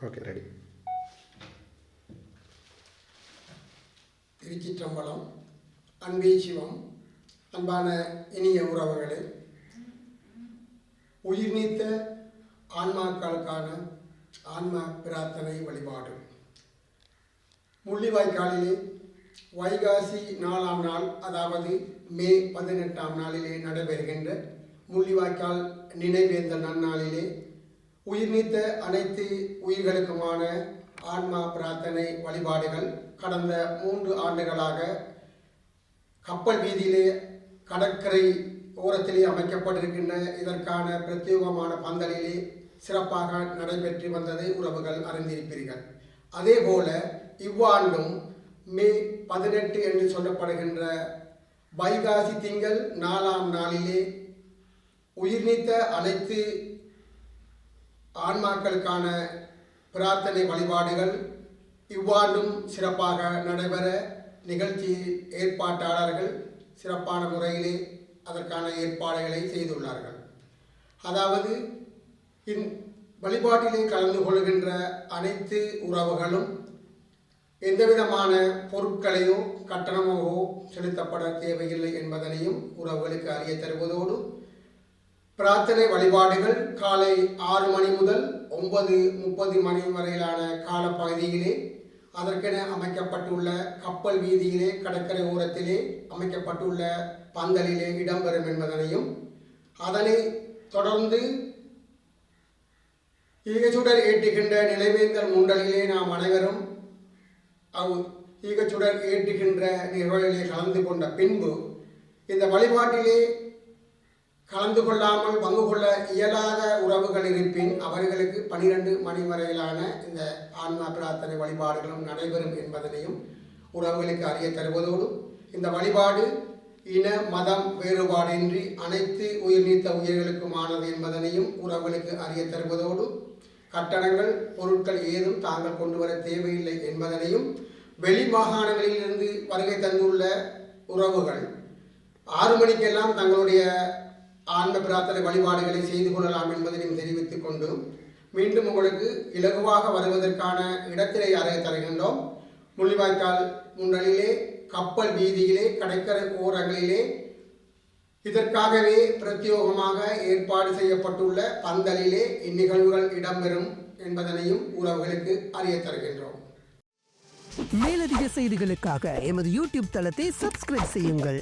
Okay ready. திருச்சிற்றம்பலம். அன்பே சிவம். அன்பான இனிய உறவுகளே, உயிர் நீத்த ஆன்மாக்களுக்கான ஆன்மா பிரார்த்தனை வழிபாடு முள்ளிவாய்க்காலிலே வைகாசி 4ஆம் நாள், அதாவது மே 18ஆம் நாளிலே நடைபெறுகின்ற முள்ளிவாய்க்கால் நினைவேந்தல் நன்னாளிலே உயிர் நீத்த அனைத்து உயிர்களுக்குமான ஆன்மா பிரார்த்தனை வழிபாடுகள் கடந்த 3 ஆண்டுகளாக கப்பல் வீதியிலே கடற்கரை ஓரத்திலே அமைக்கப்பட்டிருக்கின்ற இதற்கான பிரத்யேகமான பந்தலிலே சிறப்பாக நடைபெற்று வந்ததை உறவுகள் அறிந்திருப்பீர்கள். அதே போல இவ்வாண்டும் மே 18 என்று சொல்லப்படுகின்ற வைகாசி திங்கள் 4ஆம் நாளிலே உயிர் நீத்த அனைத்து ஆன்மாக்களுக்கான பிரார்த்தனை வழிபாடுகள் இவ்வாண்டும் சிறப்பாக நடைபெற நிகழ்ச்சி ஏற்பாட்டாளர்கள் சிறப்பான முறையிலே அதற்கான ஏற்பாடுகளை செய்துள்ளார்கள். அதாவது வழிபாட்டிலே கலந்து கொள்கின்ற அனைத்து உறவுகளும் எந்தவிதமான பொருட்களையோ கட்டணமோ செலுத்தப்பட தேவையில்லை என்பதனையும் உறவுகளுக்கு அறிய தருவதோடு, பிரார்த்தனை வழிபாடுகள் காலை 6 மணி முதல் 9:30 மணி வரையிலான காலப்பகுதியிலே அதற்கென அமைக்கப்பட்டுள்ள கப்பல் வீதியிலே கடற்கரை ஓரத்திலே அமைக்கப்பட்டுள்ள பந்தலிலே இடம்பெறும் என்பதனையும், அதனை தொடர்ந்து ஈகச்சுடர் ஏற்றுகின்ற நினைவேந்தல் முண்டலிலே நாம் அனைவரும் ஈகச்சுடர் ஏற்றுகின்ற நிகழ்விலே கலந்து கொண்ட பின்பு இந்த வழிபாட்டிலே கலந்து கொள்ளாமல் பங்கு கொள்ள இயலாத உறவுகள் இருப்பின் அவர்களுக்கு 12 மணி வரையிலான இந்த ஆன்மா பிரார்த்தனை வழிபாடுகளும் நடைபெறும் என்பதனையும் உறவுகளுக்கு அறிய தருவதோடு, இந்த வழிபாடு இன மதம் வேறுபாடின்றி அனைத்து உயிர் நீத்த உயிர்களுக்குமானது என்பதனையும் உறவுகளுக்கு அறிய தருவதோடு, கட்டணங்கள் பொருட்கள் ஏதும் தாங்கள் கொண்டு வர தேவையில்லை என்பதனையும், வெளி மாகாணங்களிலிருந்து வருகை தந்துள்ள உறவுகள் 6 மணிக்கெல்லாம் தங்களுடைய ஆன்ம பிரார்த்தனை வழிபாடுகளை செய்து கொள்ளலாம் என்பதையும் தெரிவித்துக் கொண்டு, மீண்டும் உங்களுக்கு இலகுவாக வருவதற்கான இடத்திலே அறிய தருகின்றோம். முள்ளிவாய்க்கால் முண்டலிலே கப்பல் வீதியிலே கடற்கரை ஓரங்களிலே இதற்காகவே பிரத்யேகமாக ஏற்பாடு செய்யப்பட்டுள்ள பந்தலிலே இந்நிகழ்வுகள் இடம்பெறும் என்பதனையும் உறவுகளுக்கு அறிய தருகின்றோம். மேலதிக செய்திகளுக்காக எமது யூடியூப் தளத்தை சப்ஸ்கிரைப் செய்யுங்கள்.